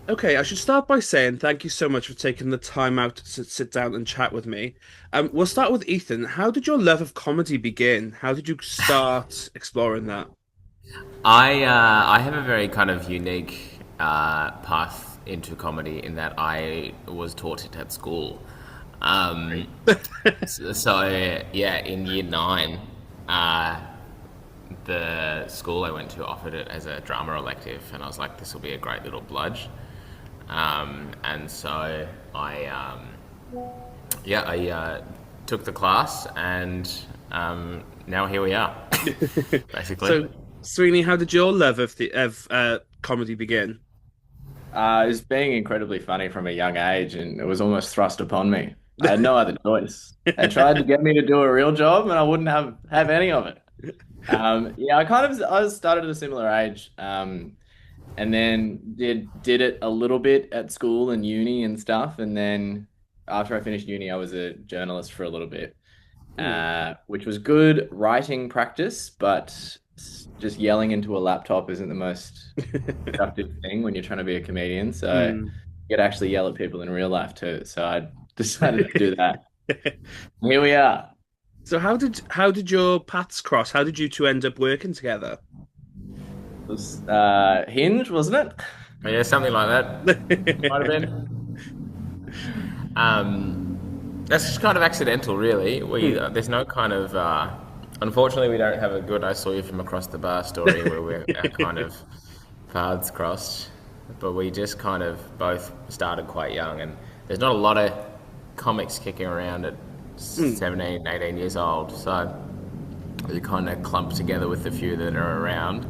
Okay, I should start by saying thank you so much for taking the time out to sit down and chat with me. We'll start with Ethan. How did your love of comedy begin? How did you start exploring that? I have a very kind of unique path into comedy in that I was taught it at school. Um, Right. so yeah, in year 9, uh, the school I went to offered it as a drama elective, and I was like, this will be a great little bludge. And so I took the class, and now here we are, basically. So, Sweeney, how did your love of the of comedy begin? It was being incredibly funny from a young age, and it was almost thrust upon me. I had no other choice. They tried to get me to do a real job, and I wouldn't have any of it. Yeah, I started at a similar age, and then did it a little bit at school and uni and stuff, and then after I finished uni, I was a journalist for a little bit, Hmm. which was good writing practice, but just yelling into a laptop isn't the most productive thing when you're trying to be a comedian. So Hmm. you could actually yell at people in real life too. So I decided to do that. Here we are. So how did your paths cross? How did you two end up working together? It was Hinge, wasn't it? Yeah, something like that. Might have been. That's just kind of accidental, really. We Hmm. there's no kind of. Unfortunately, we don't have a good "I saw you from across the bar" story where we're our kind of paths crossed. But we just kind of both started quite young, and there's not a lot of comics kicking around at Hmm. 17, 18 years old. So we kind of clump together with the few that are around,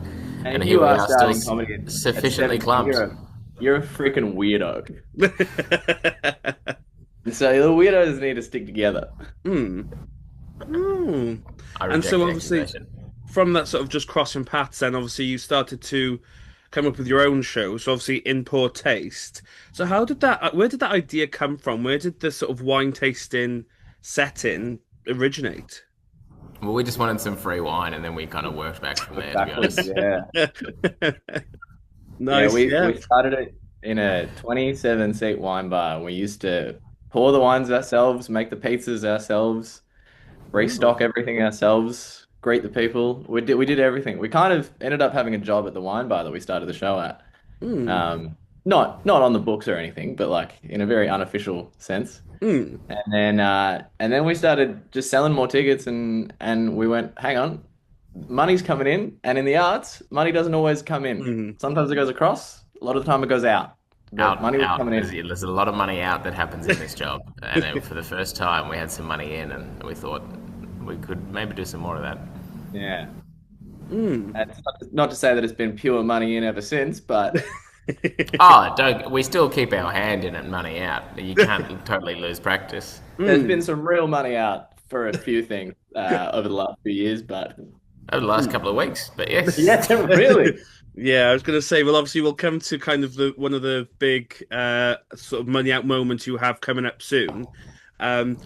And and if here you we are are, still starting comedy at sufficiently 17, clumped. you're a freaking weirdo. So the weirdos need to stick together. Hmm. Hmm. I And reject so the obviously accusation. from that sort of just crossing paths, then obviously you started to come up with your own show. So obviously in poor taste. So how did that? Where did that idea come from? Where did the sort of wine tasting setting originate? Well, we just wanted some free wine, and then we kind of worked back from there. To be Backwards, honest, yeah. Yeah, Nice, we yeah. started it in a 27-seat wine bar. We used to pour the wines ourselves, make the pizzas ourselves, restock Oh. everything ourselves, greet the people. We did everything. We kind of ended up having a job at the wine bar that we started the show at. Mm. Not on the books or anything, but like in a very unofficial sense. Mm. And then we started just selling more tickets, and we went, hang on, money's coming in, and in the arts, money doesn't always come in. Mm. Sometimes it goes across, a lot of the time it goes out. But out, money was out. coming There's, in. there's a lot of money out that happens in this job, and for the first time, we had some money in, and we thought we could maybe do some more of that. Yeah. Mm. That's not to say that it's been pure money in ever since, but Oh, don't we still keep our hand in and money out? You can't totally lose practice. there's been Mm. some real money out for a few things over the last few years. But Over the last Mm. couple of weeks, but yes. yeah, really. Yeah, I was going to say, well, obviously, we'll come to kind of the one of the big sort of money out moments you have coming up soon. Um,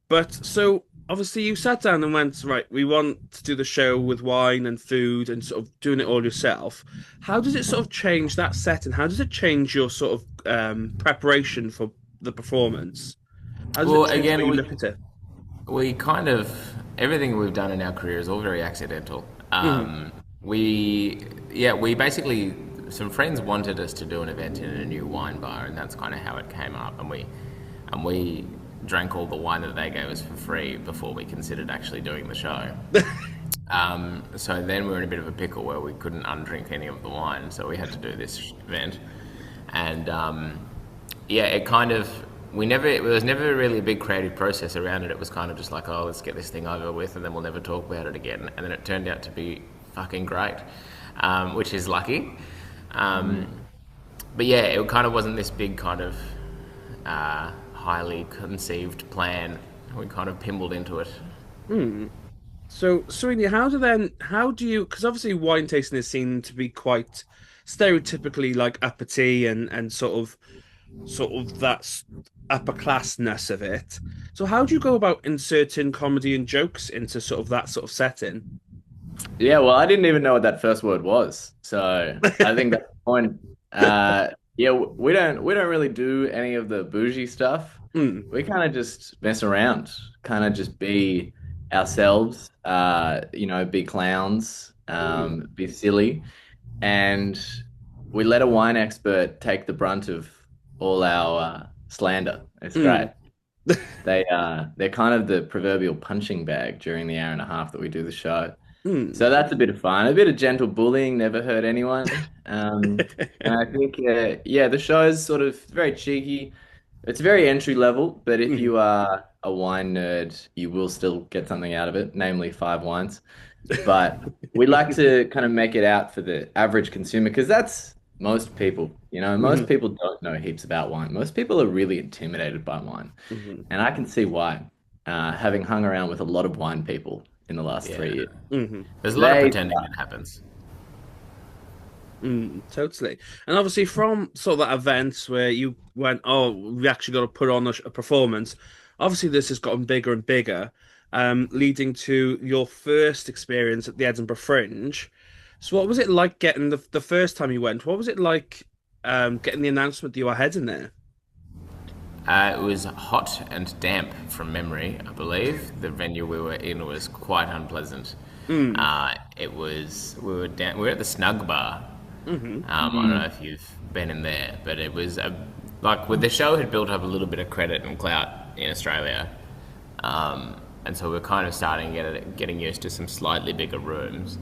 but so obviously, you sat down and went, right, we want to do the show with wine and food and sort of doing it all yourself. How does it sort of change that setting? How does it change your sort of preparation for the performance? How does it Well, change the way again, you we look at it? we kind of everything we've done in our career is all very accidental. Mm. We basically some friends wanted us to do an event in a new wine bar, and that's kind of how it came up. And we drank all the wine that they gave us for free before we considered actually doing the show. So then we were in a bit of a pickle where we couldn't undrink any of the wine, so we had to do this event. And yeah, it kind of we never it was never really a big creative process around it. It was kind of just like, oh, let's get this thing over with, and then we'll never talk about it again. And then it turned out to be fucking great, which is lucky. Um, but yeah, it kind of wasn't this big kind of highly conceived plan. We kind of pimbled into it. Mm. So, Serena, how do you, because obviously wine tasting is seen to be quite stereotypically like uppity and sort of upper classness of it. So, how do you go about inserting comedy and jokes into sort of that sort of setting? Yeah, well, I didn't even know what that first word was. So I think that's the point. Yeah, we don't really do any of the bougie stuff. Mm, We kind of just mess around, kind of just be ourselves, be clowns, mm, be silly, and we let a wine expert take the brunt of all our slander. It's great. mm, They're kind of the proverbial punching bag during the hour and a half that we do the show. mm. So that's a bit of fun. A bit of gentle bullying never hurt anyone. And I think, yeah, the show is sort of very cheeky. It's very entry level, but if Mm. you are a wine nerd, you will still get something out of it, namely 5 wines. But we like to kind of make it out for the average consumer because that's most people. Most Mhm, people don't know heaps about wine. Most people are really intimidated by wine. mhm, And I can see why, having hung around with a lot of wine people in the last Yeah. 3 years. mhm. There's a lot of They, pretending that happens. Totally. And obviously, from sort of that event where you went, oh, we actually got to put on a performance, obviously, this has gotten bigger and bigger, leading to your first experience at the Edinburgh Fringe. So, what was it like getting the first time you went? What was it like getting the announcement that you were heading there? It was hot and damp from memory, I believe. The venue we were in was quite unpleasant. Mm, It was we were at the Snug Bar. hmm I don't know if you've been in there, but it was like with the show had built up a little bit of credit and clout in Australia, and so we're kind of starting getting used to some slightly bigger rooms,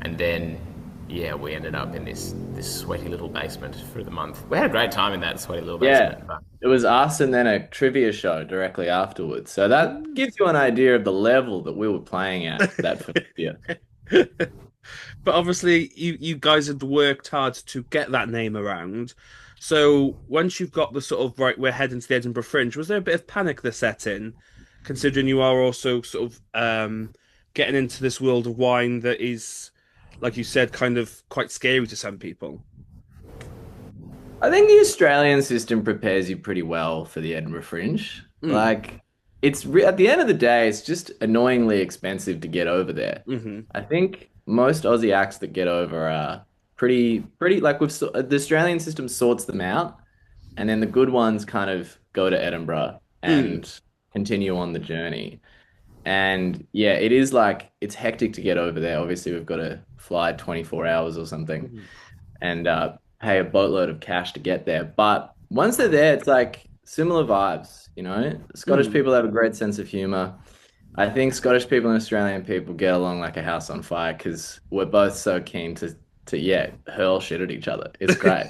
and then yeah, we ended up in this sweaty little basement for the month. We had a great time in that sweaty little yeah, basement, but it was us and then a trivia show directly afterwards. So that gives you an idea of the level that we were playing at that first year. But obviously, you guys had worked hard to get that name around. So once you've got the sort of right, we're heading to the Edinburgh Fringe, was there a bit of panic that set in, considering you are also sort of getting into this world of wine that is, like you said, kind of quite scary to some people? I think the Australian system prepares you pretty well for the Edinburgh Fringe. Mm, Like, at the end of the day, it's just annoyingly expensive to get over there. hmm I think most Aussie acts that get over are pretty like the Australian system sorts them out, and then the good ones kind of go to Edinburgh mm, and continue on the journey. And yeah, it is like it's hectic to get over there. Obviously, we've got to fly 24 hours or something hmm and pay a boatload of cash to get there. But once they're there, it's like similar vibes. Scottish mm. people have a great sense of humor. I think Scottish people and Australian people get along like a house on fire because we're both so keen to yeah, hurl shit at each other. It's great.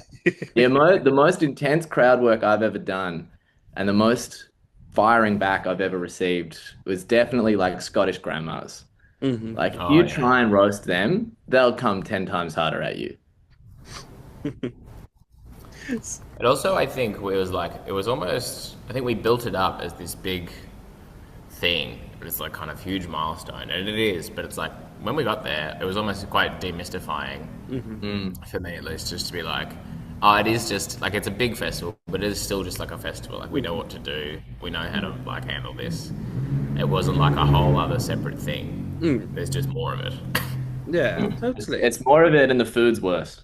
The most intense crowd work I've ever done and the most firing back I've ever received was definitely like Scottish grandmas. hmm Like if oh you yeah. try and roast them, they'll come 10 times harder at you. But also, I think it was almost. I think we built it up as this big thing. It's like kind of huge milestone, and it is. But it's like when we got there, it was almost quite demystifying hmm Mm. for me, at least, just to be like, oh, it is just like it's a big festival, but it is still just like a festival. Like we know what to do, we know how to like handle this. It wasn't like a whole other separate thing. Mm. There's just more of it. Yeah, It's, totally. it's more of it and the food's worse.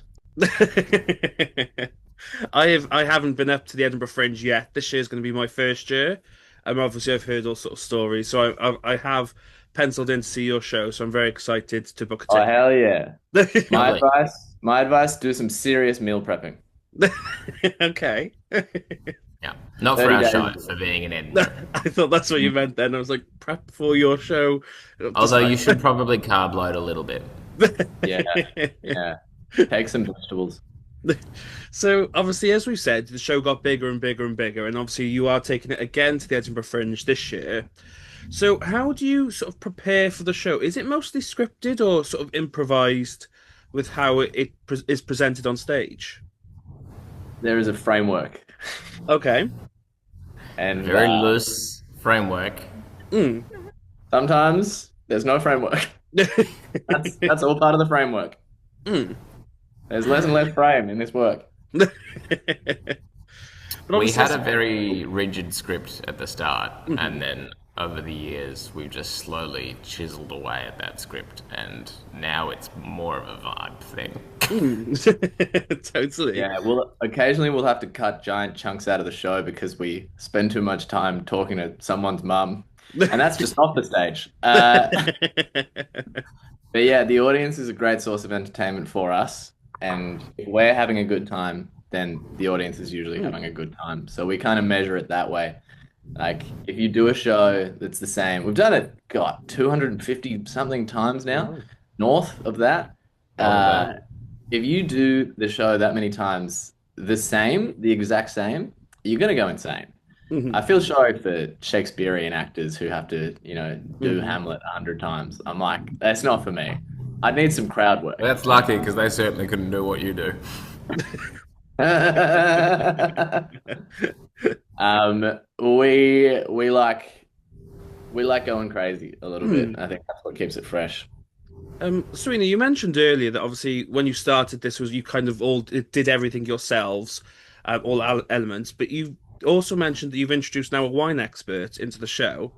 I haven't been up to the Edinburgh Fringe yet. This year's going to be my first year. Obviously I've heard all sort of stories, so I have penciled in to see your show. So I'm very excited to book a Oh, ticket. hell yeah. My Lovely. advice, my advice, do some serious meal prepping. Okay. Yeah, not for 30 our show, days. for being in Edinburgh. I thought that's what you meant then. I was like, prep for your show. Although you should probably carb load a little bit. Yeah, yeah. Take some vegetables. So obviously, as we said, the show got bigger and bigger and bigger, and obviously you are taking it again to the Edinburgh Fringe this year. So how do you sort of prepare for the show? Is it mostly scripted or sort of improvised with how is presented on stage? There is a framework, Okay. and Very loose framework. Mm. sometimes there's no framework. That's all part of the framework. Mm. There's less and less frame in this work. But We obviously, had a very rigid script at the start, mhm. and then over the years, we've just slowly chiseled away at that script, and now it's more of a vibe thing. Totally. Yeah, well, occasionally we'll have to cut giant chunks out of the show because we spend too much time talking to someone's mum, and that's just off the stage. But yeah, the audience is a great source of entertainment for us, and if we're having a good time, then the audience is usually having a good time. So we kind of measure it that way. Like if you do a show that's the same, we've done it, God, 250 something times now, Wow. north of that. More than Uh, that. if you do the show that many times, the same, the exact same, you're gonna go insane. I Mhm. feel sorry for Shakespearean actors who have to, do Mhm. Hamlet 100 times. I'm like, that's not for me. I need some crowd work. That's lucky because they certainly couldn't do what you do. We like going crazy a little bit. Hmm. I think that's what keeps it fresh. Serena, you mentioned earlier that obviously when you started this was you kind of all did everything yourselves, all elements, but you also mentioned that you've introduced now a wine expert into the show.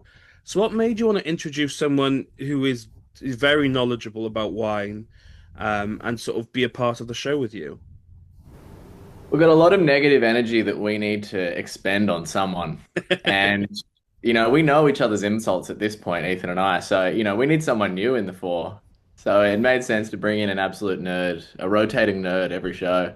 So what made you want to introduce someone who is very knowledgeable about wine, and sort of be a part of the show with you? We've got a lot of negative energy that we need to expend on someone. And, we know each other's insults at this point, Ethan and I. So, we need someone new in the four. So it made sense to bring in an absolute nerd, a rotating nerd every show,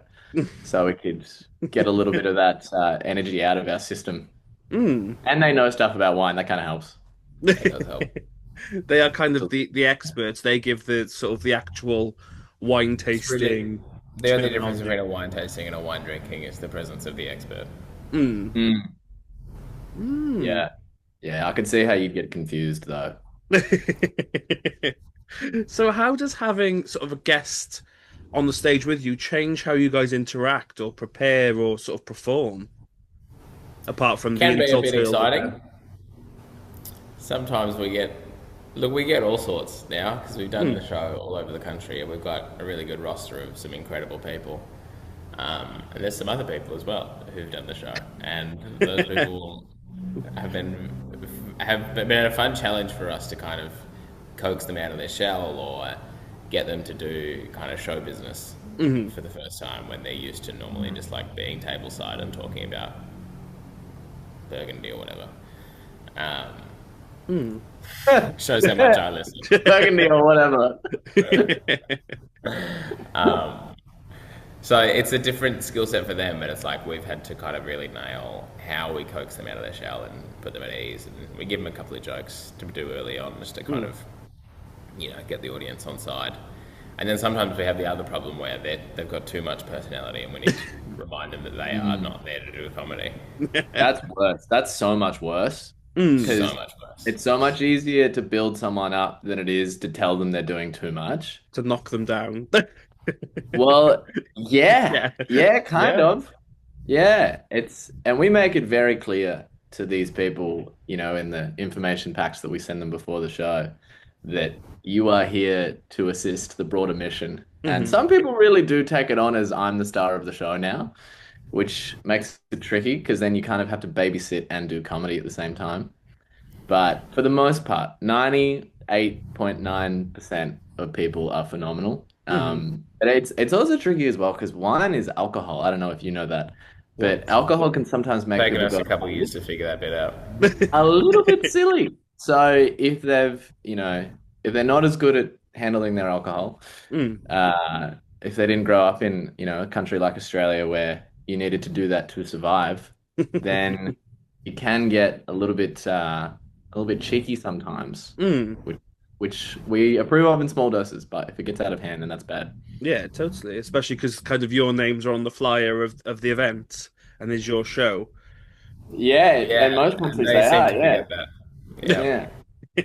so we could get a little bit of that energy out of our system. Mm. And they know stuff about wine. That kind of helps. That does help. They are kind of the experts. They give the sort of the actual wine It's really tasting the only difference between terminology. a wine tasting and a wine drinking is the presence of the expert. Mm. Mm, Mm. yeah. Yeah, I could see how you'd get confused though. So how does having sort of a guest on the stage with you change how you guys interact or prepare or sort of perform, apart from the Can be a insults bit hurled at them? exciting. Sometimes we get all sorts now because we've done Mm. the show all over the country and we've got a really good roster of some incredible people. And there's some other people as well who've done the show, and those people have been have been a fun challenge for us to kind of coax them out of their shell or get them to do kind of show business Mhm. for the first time when they're used to normally just like being tableside and talking about Burgundy or whatever. Um, Mm. shows how much I listen. Burgundy or whatever. So it's a different skill set for them, but it's like we've had to kind of really nail how we coax them out of their shell and put them at ease. And we give them a couple of jokes to do early on just to kind Mm. of, get the audience on side. And then sometimes we have the other problem where they've got too much personality and we need to remind them that they are Mm. not there to do a comedy. That's worse. That's so much worse Mm. So because much worse. it's so much easier to build someone up than it is to tell them they're doing too much. To knock them down. Well, yeah, Yeah. yeah, kind Yeah. of. Yeah, and we make it very clear to these people, in the information packs that we send them before the show, that you are here to assist the broader mission. And Hmm. some people really do take it on as I'm the star of the show now, which makes it tricky because then you kind of have to babysit and do comedy at the same time. But for the most part, 98.9% of people are phenomenal. Hmm. But it's also tricky as well because wine is alcohol. I don't know if you know that, but What? alcohol can sometimes make Taken people us go a couple of years to figure that bit out. a little bit silly. So if they're not as good at handling their alcohol, Mm. if they didn't grow up in, a country like Australia where you needed to do that to survive, then it can get a little bit cheeky sometimes, Mm. which we approve of in small doses, but if it gets out of hand, then that's bad. Yeah, totally. Especially because kind of your names are on the flyer of the event and is your show. Yeah, in Yeah, most and countries they they seem are, to yeah. forget that. Yeah. Yeah.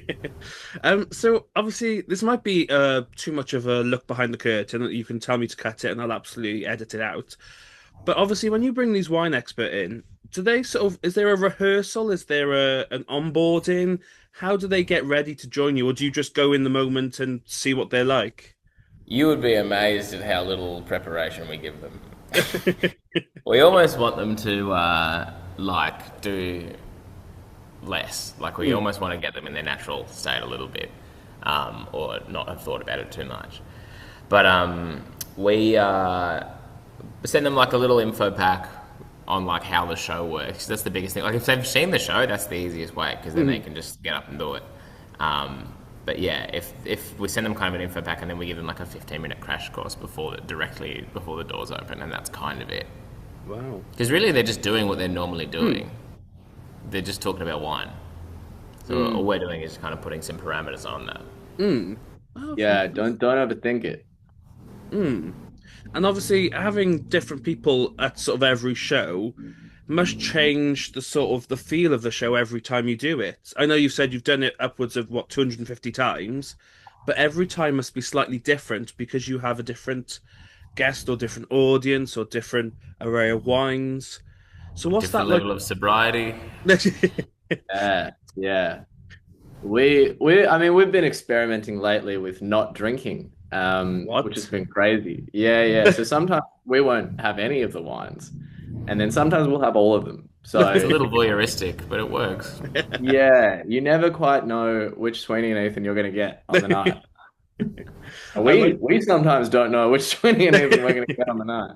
So obviously this might be too much of a look behind the curtain. You can tell me to cut it and I'll absolutely edit it out. But obviously when you bring these wine expert in, do they sort of is there a rehearsal? Is there an onboarding? How do they get ready to join you? Or do you just go in the moment and see what they're like? You would be amazed at how little preparation we give them. We almost want them to do less. Like we almost want to get them in their natural state a little bit, or not have thought about it too much. But we send them like a little info pack on like how the show works. That's the biggest thing. Like if they've seen the show, that's the easiest way because then they can just get up and do it. But yeah, if we send them kind of an info pack and then we give them like a 15-minute crash course directly before the doors open, and that's kind of it. Wow. Because really, they're just doing what they're normally doing. They're just talking about wine. So all we're doing is kind of putting some parameters on that. Oh, Yeah, don't overthink it. And obviously, having different people at sort of every show must change the sort of the feel of the show every time you do it. I know you said you've done it upwards of what 250 times, but every time must be slightly different because you have a different guest or different audience or different array of wines. So what's Different that like? level of sobriety. Yeah, yeah. I mean, we've been experimenting lately with not drinking, which has What? been crazy. Yeah, yeah. So sometimes we won't have any of the wines, and then sometimes we'll have all of them. It's a So little voyeuristic, but it works. yeah, you never quite know which Sweeney and Ethan you're going to get on the night. I like We sometimes don't know which Sweeney and Ethan we're going to get on the night.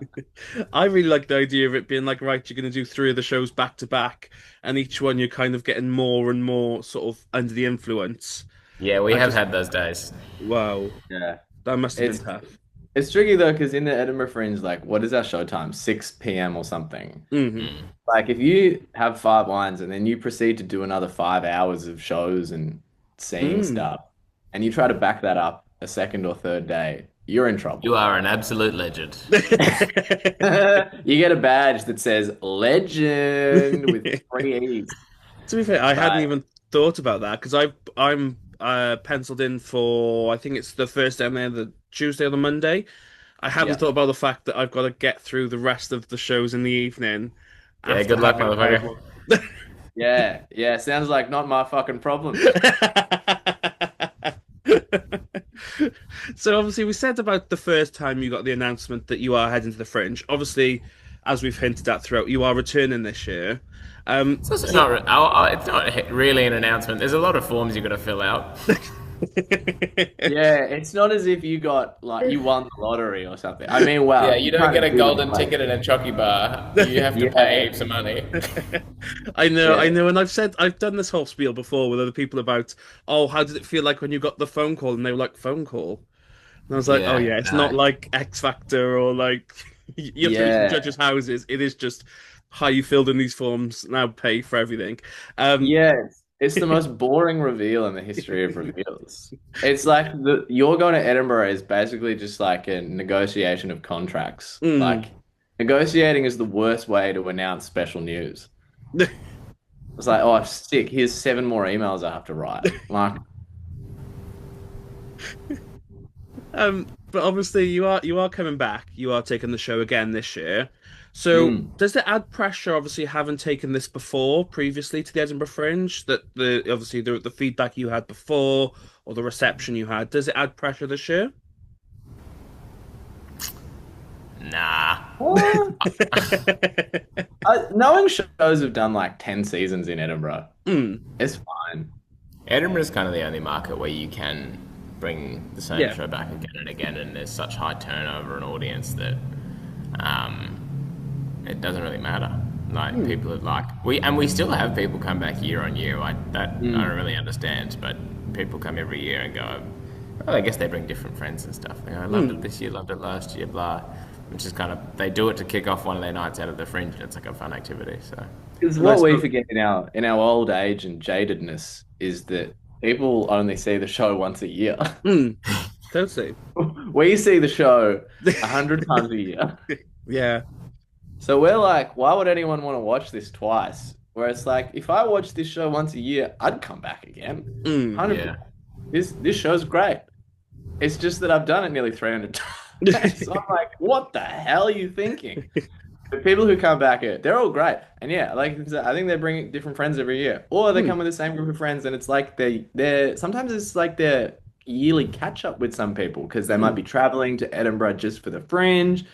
I really like the idea of it being like, right, you're going to do three of the shows back to back, and each one you're kind of getting more and more sort of under the influence. Yeah, we I have just, had those days. wow, Yeah, that must have been it's tough. it's tricky though because in the Edinburgh Fringe, like, what is our show time? 6 p.m. or something. Hmm. Like, if you have 5 wines and then you proceed to do another 5 hours of shows and seeing Mm. stuff, and you try to back that up a second or third day, you're in You trouble. are an absolute legend. You get a badge that says legend with three E's. To be fair, I hadn't But even thought about that because I'm penciled in for I think it's the first day there, the Tuesday or the Monday. I hadn't yeah, thought about the fact that I've got to get through the rest of the shows in the evening Yeah, after good luck, having five motherfucker. more. yeah, yeah. Sounds like not my fucking problem. So obviously we said about the first time you got the announcement that you are heading to the Fringe. Obviously, as we've hinted at throughout, you are returning this year. It's also So it's not really an announcement. There's a lot of forms you got to fill out. Yeah, it's not as if you got like you won the lottery or something. I mean, wow, Yeah, you you don't kind get of a did golden like, ticket and a chocky bar. You have to pay yeah, heaps of money. I yeah, know, and I've done this whole spiel before with other people about, oh, how did it feel like when you got the phone call? And they were like, phone call. And I was like, oh Yeah, yeah, it's not no. like X Factor or like you have to reach the yeah. judges' houses. It is just how you filled in these forms, now pay for everything. Um, Yes, it's the most boring reveal in the history of reveals. It's like you're going to Edinburgh is basically just like a negotiation of contracts. mm. Like negotiating is the worst way to announce special news. It's like, oh, I'm sick. Here's 7 more emails I have to write. Like, But obviously you are coming back. You are taking the show again this year. So mm. does it add pressure, obviously, having taken this before, previously to the Edinburgh Fringe, that the obviously the feedback you had before or the reception you had, does it add pressure this year? Nah. What? Knowing shows have done like 10 seasons in Edinburgh, Mm, it's fine. Edinburgh's kind of the only market where you can bring the same yeah. show back again and again, and there's such high turnover and audience that it doesn't really matter. Like Mm, people are like we still have people come back year on year. I don't really understand, but people come every year and go. Well, I guess they bring different friends and stuff. They go, I loved it mm, this year, loved it last year, blah. Which is kind of they do it to kick off one of their nights out of the Fringe, and it's like a fun activity. So Because and I what we suppose, forget in our old age and jadedness is that people only see the show once a year. mm, totally. We see the show 100 times a year. Yeah. So we're like, why would anyone want to watch this twice? Where it's like, if I watched this show once a year, I'd come back again. Mm. 100%. yeah, This show's great. It's just that I've done it nearly 300 times. So I'm like, what the hell are you thinking? The people who come back here, they're all great. And yeah, like I think they bring different friends every year. Or they Mm, come with the same group of friends and it's like they're sometimes it's like their yearly catch up with some people because they might mm, be traveling to Edinburgh just for the Fringe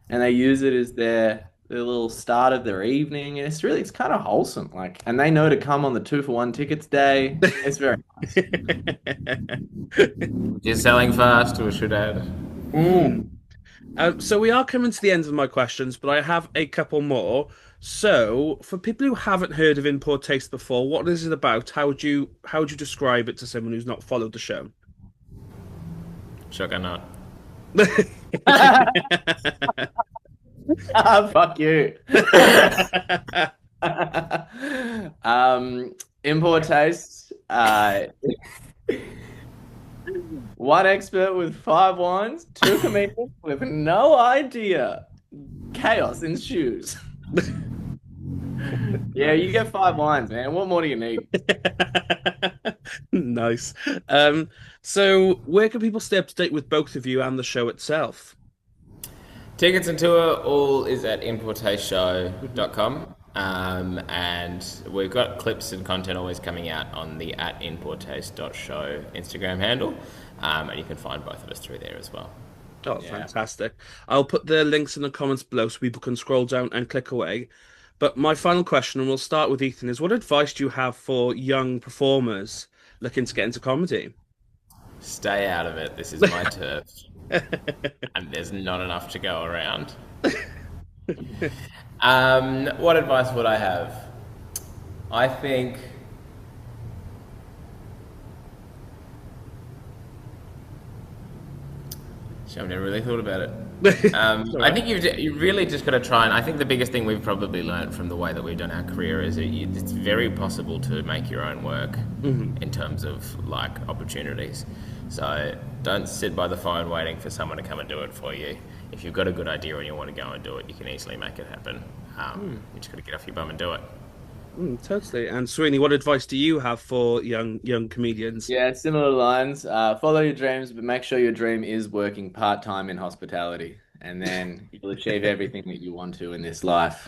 and they use it as their the little start of their evening. It's kind of wholesome. Like, and they know to come on the 2-for-1 tickets day. It's very nice. Is selling fast, we should add. Mm. So we are coming to the end of my questions, but I have a couple more. So, for people who haven't heard of In Poor Taste before, what is it about? How would you describe it to someone who's not followed the show? Sugar nut. Ah, fuck you. Import tastes. One expert with 5 wines, two comedians with no idea. Chaos ensues. Yeah, you get 5 wines, man. What more do you need? Nice. So where can people stay up to date with both of you and the show itself? Tickets and tour all is at Mhm. importateshow.com. And we've got clips and content always coming out on the at importaste.show Instagram handle. And you can find both of us through there as well. Oh, Yeah. fantastic. I'll put the links in the comments below so people can scroll down and click away. But my final question, and we'll start with Ethan, is what advice do you have for young performers looking to get into comedy? Stay out of it. This is my turf. And there's not enough to go around. What advice would I have? I think I've never really thought about it. It's all I right. think you really just got to try, and I think the biggest thing we've probably learned from the way that we've done our career is that it's very possible to make your own work Mhm. in terms of like opportunities. So don't sit by the phone waiting for someone to come and do it for you. If you've got a good idea and you want to go and do it, you can easily make it happen. You just got to get off your bum and do it. Totally. And Sweeney, what advice do you have for young comedians? Yeah, similar lines. Follow your dreams, but make sure your dream is working part-time in hospitality, and then you'll achieve everything that you want to in this life.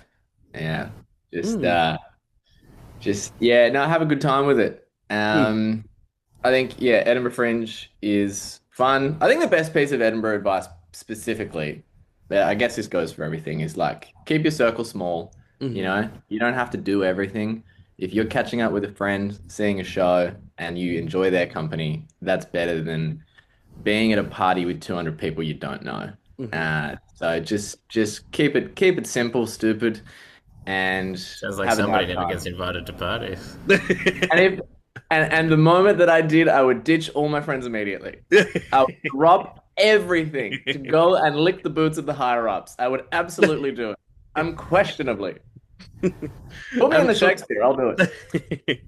Yeah. Just Mm. yeah, no, have a good time with it. Mm. I think yeah, Edinburgh Fringe is fun. I think the best piece of Edinburgh advice specifically, but I guess this goes for everything, is like keep your circle small. You Mhm. know, you don't have to do everything. If you're catching up with a friend, seeing a show, and you enjoy their company, that's better than being at a party with 200 people you don't know. Mhm. So just keep it simple, stupid, and Sounds like have a somebody nice never gets time. invited to parties. And if and the moment that I did, I would ditch all my friends immediately. I would drop everything to go and lick the boots of the higher ups. I would absolutely do it. Unquestionably. Put me in the So Shakespeare, I'll do it.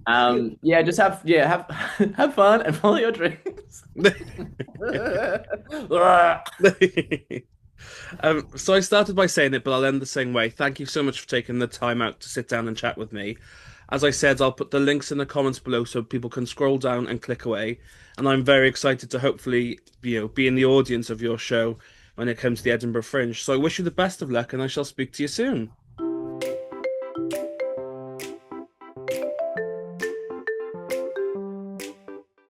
Yeah, just have fun and follow your dreams. so I started by saying it, but I'll end the same way. Thank you so much for taking the time out to sit down and chat with me. As I said, I'll put the links in the comments below so people can scroll down and click away. And I'm very excited to hopefully, be in the audience of your show when it comes to the Edinburgh Fringe. So I wish you the best of luck, and I shall speak to you soon.